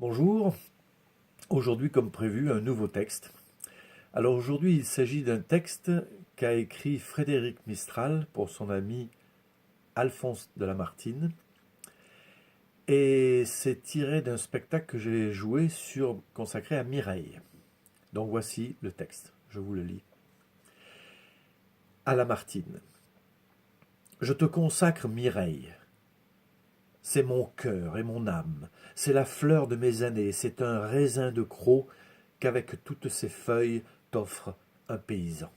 Bonjour, aujourd'hui comme prévu un nouveau texte. Alors aujourd'hui il s'agit d'un texte qu'a écrit Frédéric Mistral pour son ami Alphonse de Lamartine et c'est tiré d'un spectacle que j'ai joué consacré à Mireille. Donc voici le texte, je vous le lis. À Lamartine. Je te consacre Mireille. C'est mon cœur et mon âme, c'est la fleur de mes années, c'est un raisin de croc qu'avec toutes ses feuilles t'offre un paysan.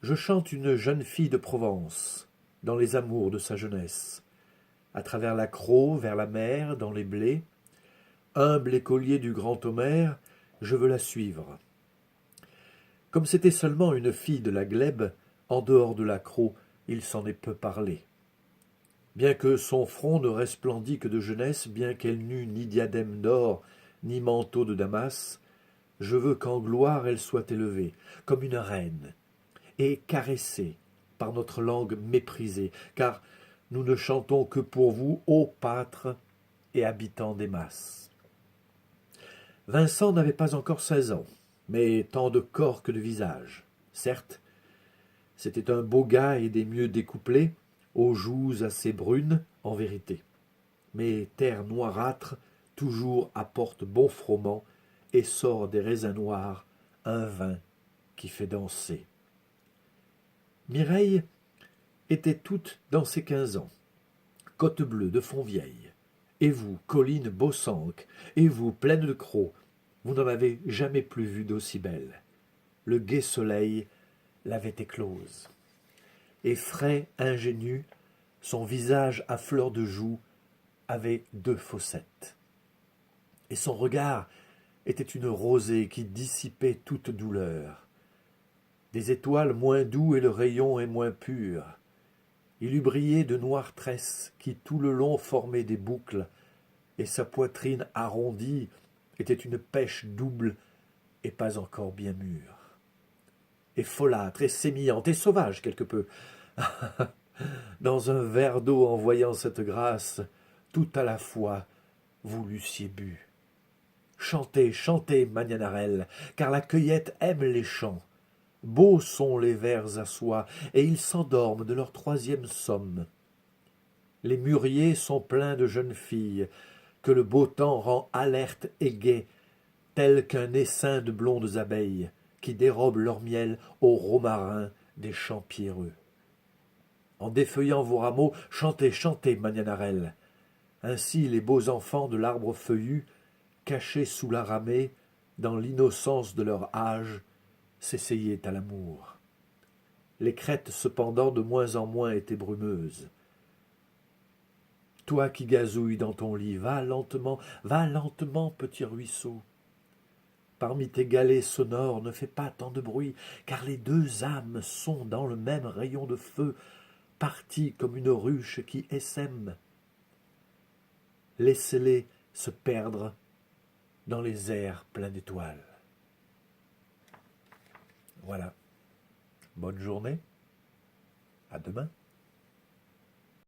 Je chante une jeune fille de Provence, dans les amours de sa jeunesse, à travers l'accro vers la mer, dans les blés, humble écolier du grand Homère, je veux la suivre. Comme c'était seulement une fille de la glèbe, en dehors de l'accro, il s'en est peu parlé. Bien que son front ne resplendît que de jeunesse, bien qu'elle n'eût ni diadème d'or, ni manteau de Damas, je veux qu'en gloire elle soit élevée, comme une reine, et caressée par notre langue méprisée, car nous ne chantons que pour vous, ô pâtres et habitants des masses. Vincent n'avait pas encore 16 ans, mais tant de corps que de visage. Certes, c'était un beau gars et des mieux découplés, aux joues assez brunes, en vérité. Mais terre noirâtre, toujours apporte bon froment, et sort des raisins noirs un vin qui fait danser. Mireille était toute dans ses 15 ans, côte bleue de Fontvieille. Et vous, colline Beausanque, et vous, plaine de crocs, vous n'en avez jamais plus vu d'aussi belle. Le gai soleil l'avait éclose. Et frais, ingénu, son visage à fleur de joue avait 2 fossettes. Et son regard était une rosée qui dissipait toute douleur. Des étoiles moins doux et le rayon est moins pur. Il eût brillé de noires tresses qui tout le long formaient des boucles, et sa poitrine arrondie était une pêche double et pas encore bien mûre. Et folâtre, et sémillante, et sauvage quelque peu. Dans un verre d'eau en voyant cette grâce, tout à la fois vous l'eussiez bu. Chantez, chantez, Magnanarelle, car la cueillette aime les chants. Beaux sont les vers à soie, et ils s'endorment de leur 3e somme. Les mûriers sont pleins de jeunes filles, que le beau temps rend alertes et gaies, telles qu'un essaim de blondes abeilles, qui dérobent leur miel aux romarins des champs pierreux. En défeuillant vos rameaux, chantez, chantez, Magnanarelle. Ainsi les beaux enfants de l'arbre feuillu, cachés sous la ramée, dans l'innocence de leur âge, s'essayaient à l'amour. Les crêtes cependant de moins en moins étaient brumeuses. Toi qui gazouilles dans ton lit, va lentement, petit ruisseau. Parmi tes galets sonores, ne fais pas tant de bruit, car les 2 âmes sont dans le même rayon de feu, parties comme une ruche qui essaime. Laissez-les se perdre dans les airs pleins d'étoiles. Voilà. Bonne journée. À demain.